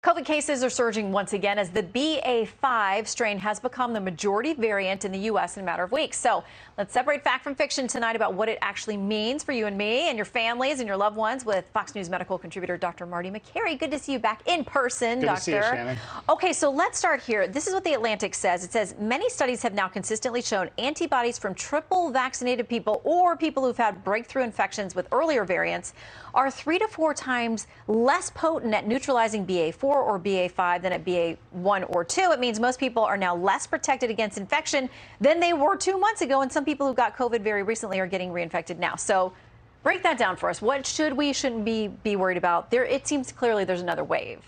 COVID cases are surging once again as the BA.5 strain has become the majority variant in the U.S. in a matter of weeks. So let's separate fact from fiction tonight about what it actually means for you and me and your families and your loved ones with Fox News medical contributor Dr. Marty Makary. Good to see you back in person, Good Doctor. to see you, Shannon. Okay, so let's start here. This is what The Atlantic says. It says many studies have now consistently shown antibodies from triple vaccinated people or people who've had breakthrough infections with earlier variants are 3 to 4 times less potent at neutralizing BA.4 or BA.5 than at BA.1 or 2. It means most people are now less protected against infection than they were 2 months ago, and some people who got COVID very recently are getting reinfected now. So break that down for us. What shouldn't be worried about? It seems clearly there's another wave.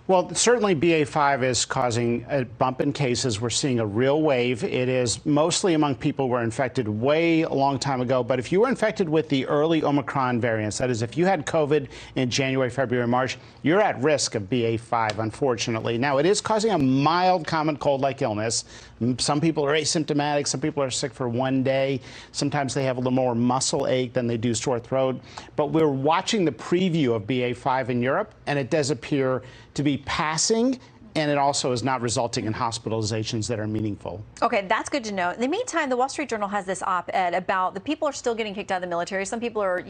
Well, certainly BA.5 is causing a bump in cases. We're seeing a real wave. It is mostly among people who were infected way a long time ago. But if you were infected with the early Omicron variants, that is, if you had COVID in January, February, March, you're at risk of BA.5, unfortunately. Now, it is causing a mild common cold-like illness. Some people are asymptomatic. Some people are sick for 1 day. Sometimes they have a little more muscle ache than they do sore throat. But we're watching the preview of BA.5 in Europe, and it does appear to be passing, and it also is not resulting in hospitalizations that are meaningful. Okay, that's good to know. In the meantime, the Wall Street Journal has this op-ed about the people are still getting kicked out of the military. Some people are,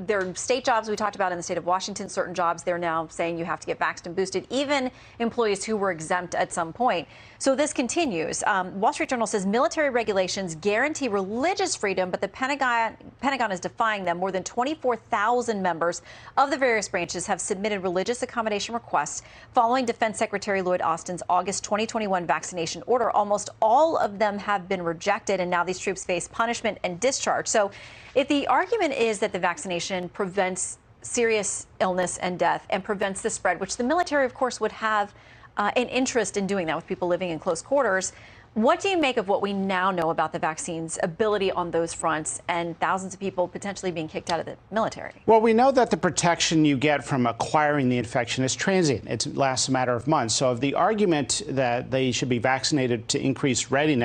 their state jobs we talked about in the state of Washington, certain jobs, they're now saying you have to get vaxxed and boosted, even employees who were exempt at some point. So this continues. Wall Street Journal says military regulations guarantee religious freedom, but the Pentagon is defying them. More than 24,000 members of the various branches have submitted religious accommodation requests following Defense Secretary Lloyd Austin's August 2021 vaccination order. Almost all of them have been rejected, and now these troops face punishment and discharge. So if the argument is that the vaccination prevents serious illness and death and prevents the spread, which the military, of course, would have an interest in doing that with people living in close quarters. What do you make of what we now know about the vaccine's ability on those fronts and thousands of people potentially being kicked out of the military? Well, we know that the protection you get from acquiring the infection is transient. It lasts a matter of months. So if the argument that they should be vaccinated to increase readiness